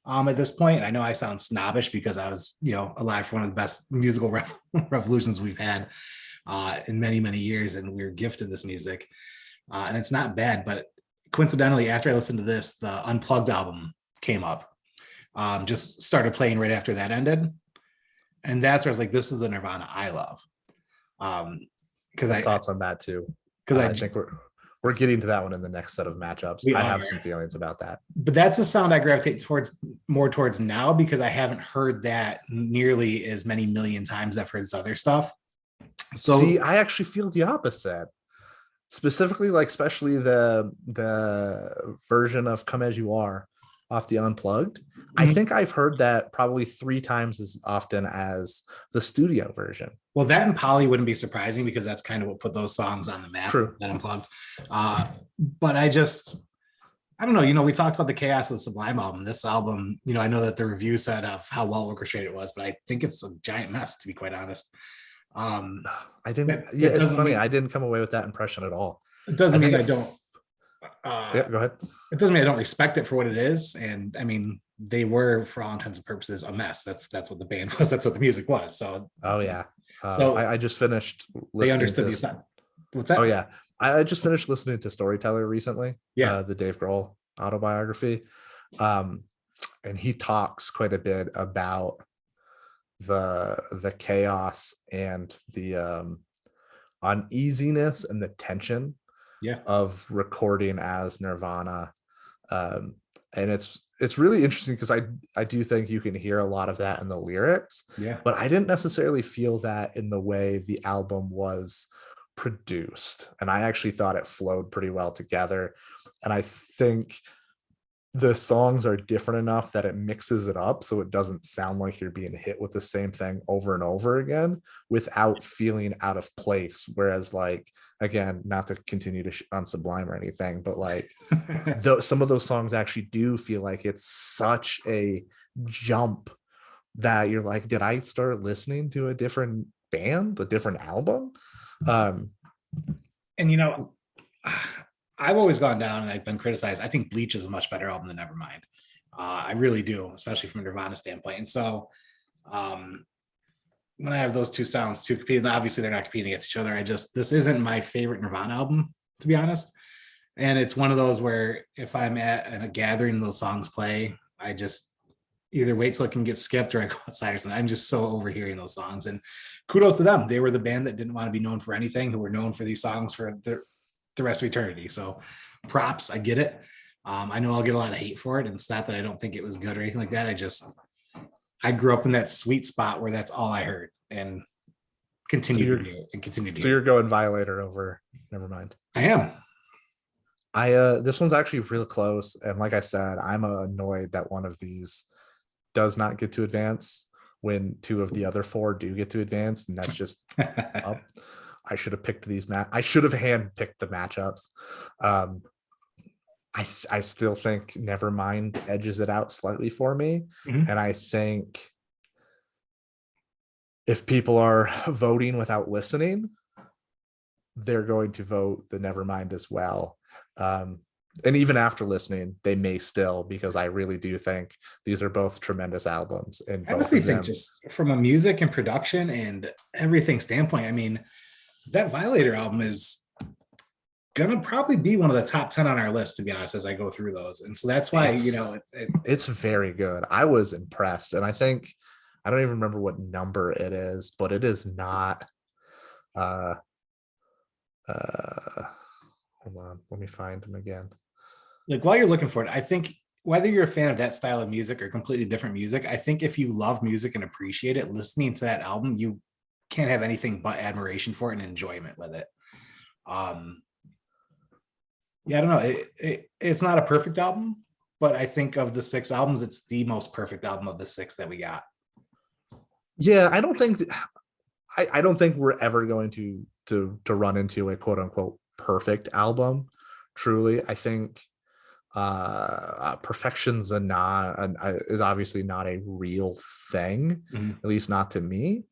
At this point, and I know I sound snobbish because I was, you know, alive for one of the best musical revolutions we've had in many, many years, and we were gifted this music, and it's not bad. But coincidentally, after I listened to this, the Unplugged album came up, just started playing right after that ended, and that's where I was like, "This is the Nirvana I love." Because Thoughts on that too, because I think we're getting to that one in the next set of matchups. I have some feelings about that. But that's the sound I gravitate more towards now, because I haven't heard that nearly as many million times I've heard this other stuff. So see, I actually feel the opposite. Specifically, like especially the version of Come As You Are off the Unplugged. I think I've heard that probably 3 times as often as the studio version. Well, that and Polly wouldn't be surprising, because that's kind of what put those songs on the map. True. That Unplugged. But I don't know, you know, we talked about the chaos of the Sublime album. This album, you know, I know that the review said of how well orchestrated it was, but I think it's a giant mess, to be quite honest. I didn't. Yeah, it's funny. I didn't come away with that impression at all. It doesn't mean I don't. Yeah, go ahead. It doesn't mean I don't respect it for what it is, and I mean, they were, for all intents and purposes, a mess. That's what the band was. That's what the music was. So. Oh yeah. So I just finished listening. They understood the sound. What's that? Oh yeah, I just finished listening to Storyteller recently. Yeah, the Dave Grohl autobiography, and he talks quite a bit about the chaos and the uneasiness and the tension of recording as Nirvana, and it's really interesting because I do think you can hear a lot of that in the lyrics, but I didn't necessarily feel that in the way the album was produced, and I actually thought it flowed pretty well together, and I think the songs are different enough that it mixes it up so it doesn't sound like you're being hit with the same thing over and over again without feeling out of place. Whereas, like, again, not to continue to on Sublime or anything, but like some of those songs actually do feel like it's such a jump that you're like, did I start listening to a different band, a different album? And you know, I've always gone down and I've been criticized. I think Bleach is a much better album than Nevermind. I really do, especially from a Nirvana standpoint. And so when I have those two sounds to compete, and obviously they're not competing against each other, this isn't my favorite Nirvana album, to be honest. And it's one of those where if I'm at a gathering and those songs play, I just either wait till it can get skipped or I go outside or something. I'm just so overhearing those songs. And kudos to them. They were the band that didn't want to be known for anything, who were known for these songs for the rest of eternity. So props, I get it. I know I'll get a lot of hate for it, and it's not that I don't think it was good or anything like that. I grew up in that sweet spot where that's all I heard, and continue to do it and continue to do it. So you're going Violator over Nevermind. I am. This one's actually real close, and like I said, I'm annoyed that one of these does not get to advance. when two of the other four do get to advance, and that's just up. I should have picked these I should have hand picked the matchups. I still think Nevermind edges it out slightly for me. Mhm. And I think if people are voting without listening, they're going to vote the Nevermind as well. And even after listening, they may still, because I really do think these are both tremendous albums. And I both honestly of them, think just from a music and production and everything standpoint, I mean, that Violator album is gonna probably be one of the top 10 on our list, to be honest, as I go through those. And so that's why, it's very good. I was impressed. And I think, I don't even remember what number it is, but it is not, hold on, let me find him again. like while you're looking for it, I think whether you're a fan of that style of music or completely different music, I think if you love music and appreciate it, listening to that album, you can't have anything but admiration for it and enjoyment with it. Yeah, I don't know. It's not a perfect album, but I think of the 6 albums, it's the most perfect album of the 6 that we got. Yeah, I don't think we're ever going to run into a quote unquote perfect album. Truly, I think perfection's is obviously not a real thing, at least not to me.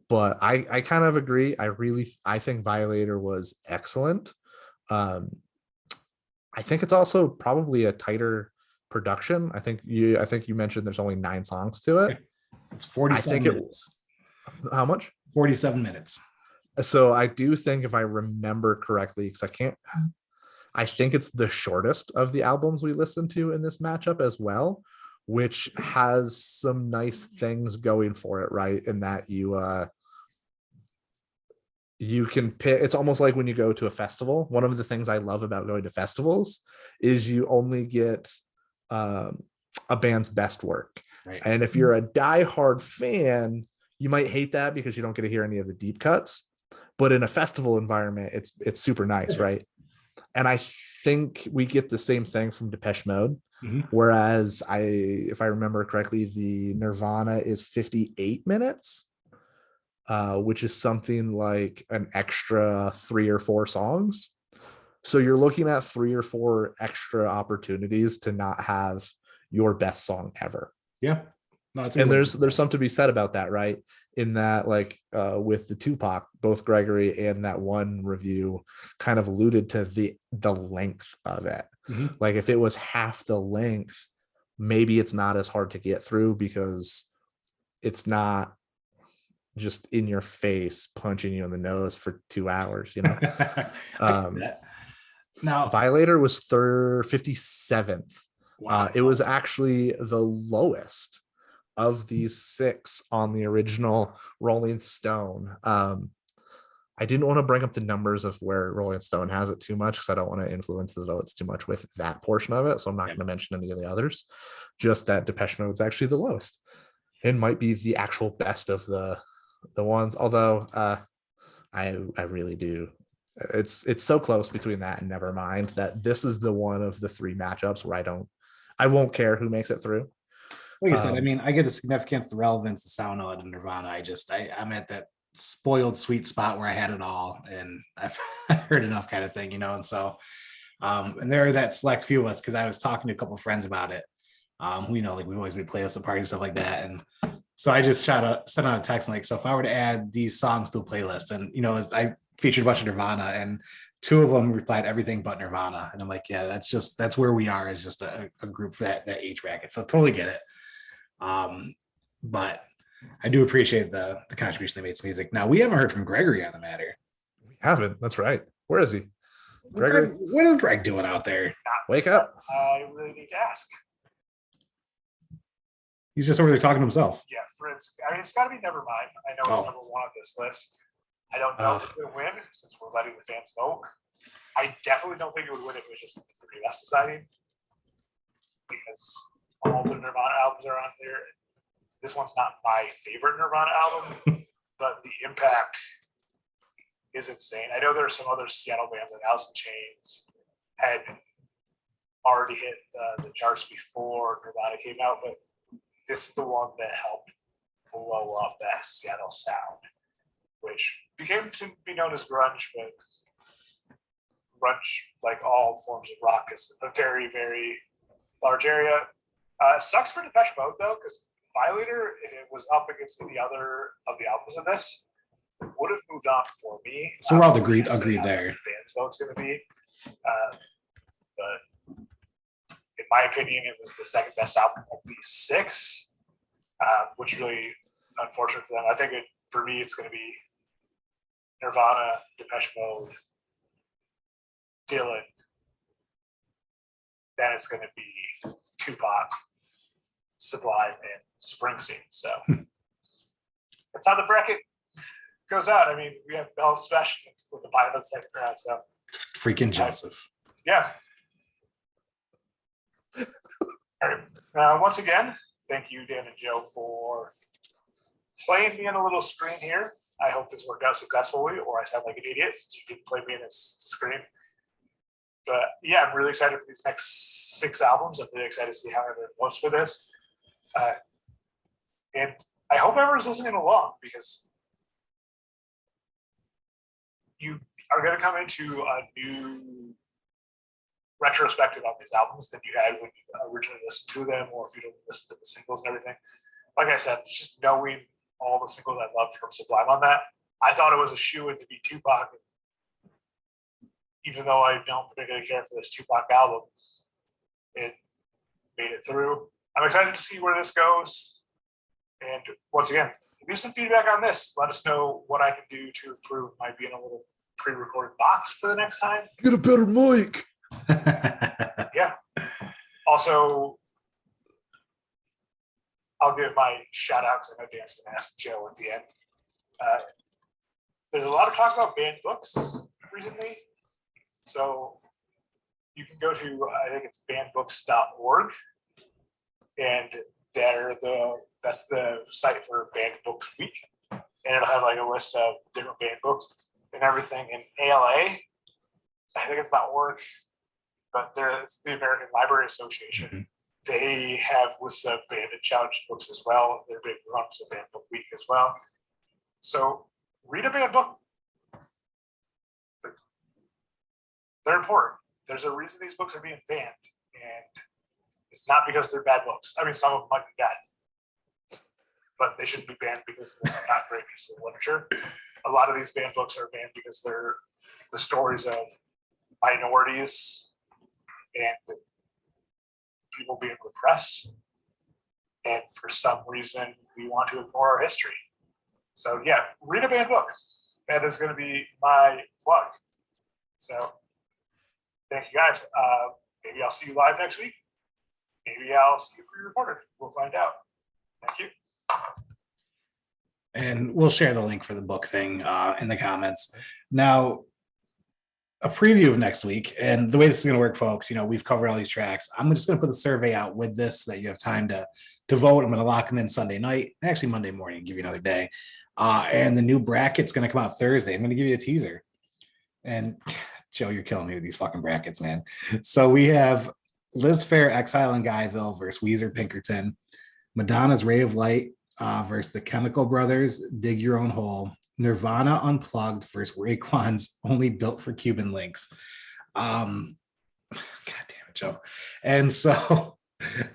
But I kind of agree. I think Violator was excellent. I think it's also probably a tighter production. I think you mentioned there's only 9 songs to it. It's 47 minutes. How much? 47 minutes. So I do think, if I remember correctly, because I think it's the shortest of the albums we listened to in this matchup as well, which has some nice things going for it, right? In that you can pick. It's almost like when you go to a festival. One of the things I love about going to festivals is you only get a band's best work. Right. And if you're a diehard fan, you might hate that because you don't get to hear any of the deep cuts. But in a festival environment, it's super nice, right? And I think we get the same thing from Depeche Mode. Whereas if I remember correctly, the Nirvana is 58 minutes. Which is something like an extra 3 or 4 songs. So you're looking at 3 or 4 extra opportunities to not have your best song ever. Yeah. No, and there's something to be said about that, right? In that, like with the Tupac, both Gregory and that one review kind of alluded to the length of it. Like if it was half the length, maybe it's not as hard to get through because it's not just in your face punching you in the nose for 2 hours, you know. Now Violator was 57th. Wow. It was actually the lowest of these 6 on the original Rolling Stone. I didn't want to bring up the numbers of where Rolling Stone has it too much because I don't want to influence the votes too much with that portion of it, so I'm not going to mention any of the others. Just that Depeche Mode is actually the lowest and might be the actual best of the ones, although I really do. It's so close between that and Nevermind that this is the one of the 3 matchups where I won't care who makes it through. Like I said, I mean, I get the significance, the relevance, the sound of it in Nirvana. I'm at that spoiled sweet spot where I had it all and I've heard enough kind of thing, you know. And so and there are that select few of us, because I was talking to a couple of friends about it, who, you know, like we've always made playlists at parties and stuff like that. And so I just sent out a text like, so if I were to add these songs to a playlist, and, you know, I featured a bunch of Nirvana, and 2 of them replied everything but Nirvana. And I'm like, yeah, that's where we are, as just a group for that age bracket. So totally get it. But I do appreciate the contribution they made to music. Now, we haven't heard from Gregory on the matter. We haven't. That's right. Where is he? Gregory? What is Greg doing out there? Wake up. I really need to ask. He's just over there talking to himself. Yeah, it's got to be Nevermind. I know it's number 1 on this list. I don't know if it's going to win since we're letting the fans vote. I definitely don't think it would win if it was just the 3 of us deciding, because all the Nirvana albums are on there. This one's not my favorite Nirvana album, but the impact is insane. I know there are some other Seattle bands like Alice in Chains had already hit the charts before Nirvana came out, but this is the one that helped blow up that Seattle sound, which became to be known as grunge, but grunge, like all forms of rock, is a very, very large area. Sucks for Depeche Mode though, because Violator, if it was up against any other of the albums in this, would have moved on for me. So we're all agreed there. Fans vote's going to be, but in my opinion, it was the second best album of these six, which really unfortunate for them. I think for me, it's going to be Nirvana, Depeche Mode, Dylan. Then it's going to be Tupac, Sublime, and Springsteen. So that's how the bracket goes out. I mean, we have Bell Sebastian with the bottom of the second round. So freaking Joseph. Yeah. All right. Once again, thank you, Dan and Joe, for playing me on a little screen here. I hope this worked out successfully, or I sound like an idiot since you didn't play me in this screen. But yeah, I'm really excited for these next 6 albums. I'm really excited to see how everyone votes for this. And I hope everyone's listening along, because you are going to come into a new retrospective on these albums than you had when you originally listened to them, or if you don't listen to the singles and everything. Like I said, just knowing all the singles I loved from Sublime on that, I thought it was a shoe-in to be Tupac. Even though I don't particularly care for this Tupac album, it made it through. I'm excited to see where this goes. And once again, give me some feedback on this. Let us know what I can do to improve my being a little pre-recorded box for the next time. Get a better mic. Yeah. Also, I'll give my shout out because I know Dan's going to ask Joe at the end. There's a lot of talk about banned books recently. So you can go to, I think it's bannedbooks.org, and that's the site for Banned Books Week, and it'll have like a list of different banned books and everything. In ALA, I think it's .org, but it's the American Library Association. Mm-hmm. They have lists of banned and challenged books as well. They're big runs of Banned Book Week as well. So read a banned book. They're important. There's a reason these books are being banned, and it's not because they're bad books. I mean, some of them might be bad, but they shouldn't be banned because they're not great pieces of literature. A lot of these banned books are banned because they're the stories of minorities and people being repressed, and for some reason we want to ignore our history. So yeah, read a banned book. That is going to be my plug. So thank you guys. Maybe I'll see you live next week. Maybe I'll see you pre-recorded. We'll find out. Thank you. And we'll share the link for the book thing in the comments. Now, a preview of next week, and the way this is going to work, folks, we've covered all these tracks. I'm just going to put the survey out with this so that you have time to vote. I'm going to lock them in Sunday night, actually Monday morning, give you another day. And the new bracket's going to come out Thursday. I'm going to give you a teaser. And Joe, you're killing me with these fucking brackets, man. So we have Liz Phair, Exile in Guyville versus Weezer, Pinkerton. Madonna's Ray of Light versus the Chemical Brothers, Dig Your Own Hole. Nirvana Unplugged versus Raekwon's Only Built for Cuban Links. God damn it, Joe. And so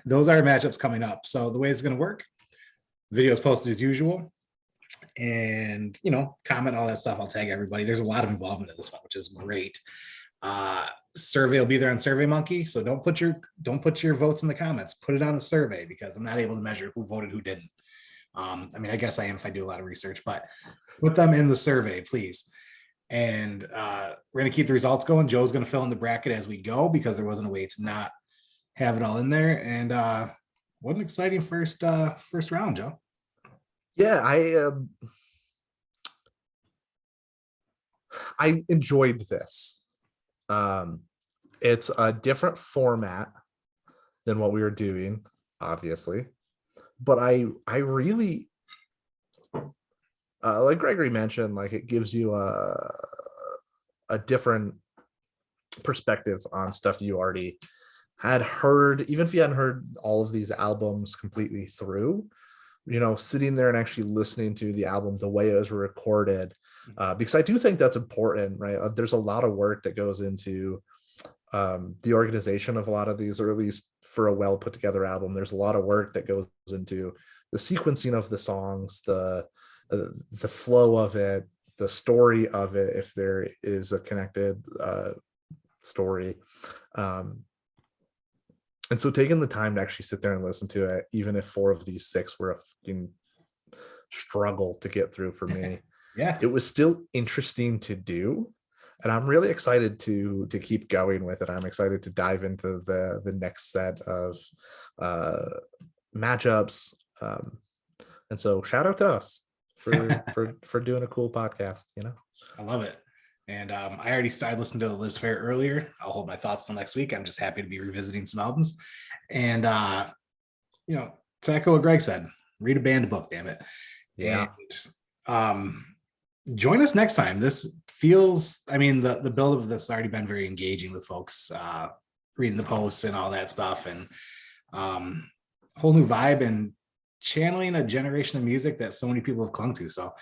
those are matchups coming up. So the way it's going to work, videos posted as usual. And comment all that stuff. I'll tag everybody. There's a lot of involvement in this one, which is great. Survey will be there on Survey Monkey, so don't put your votes in the comments. Put it on the survey, because I'm not able to measure who voted, who didn't. I guess I am if I do a lot of research, but put them in the survey, please. And we're gonna keep the results going. Joe's gonna fill in the bracket as we go, because there wasn't a way to not have it all in there. And what an exciting first round, Joe. Yeah, I enjoyed this. It's a different format than what we were doing, obviously, but I really like Gregory mentioned, like it gives you a different perspective on stuff you already had heard, even if you hadn't heard all of these albums completely through. sitting there and actually listening to the album the way it was recorded, because I do think that's important, right? There's a lot of work that goes into the organization of a lot of these, or at least for a well put together album, there's a lot of work that goes into the sequencing of the songs, the flow of it, the story of it, if there is a connected story. And so taking the time to actually sit there and listen to it, even if 4 of these 6 were a fucking struggle to get through for me, Yeah, it was still interesting to do. And I'm really excited to keep going with it. I'm excited to dive into the next set of matchups. And so shout out to us for doing a cool podcast, I love it. And I already started listening to the Liz Fair earlier. I'll hold my thoughts till next week. I'm just happy to be revisiting some albums. And, to echo what Greg said, read a band book, damn it. Yeah. And join us next time. This feels, the build of this has already been very engaging with folks, reading the posts and all that stuff. And whole new vibe and channeling a generation of music that so many people have cling to. So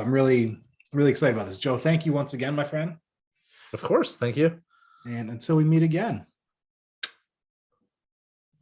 I'm really excited about this. Joe, thank you once again, my friend. Of course. Thank you. And until we meet again.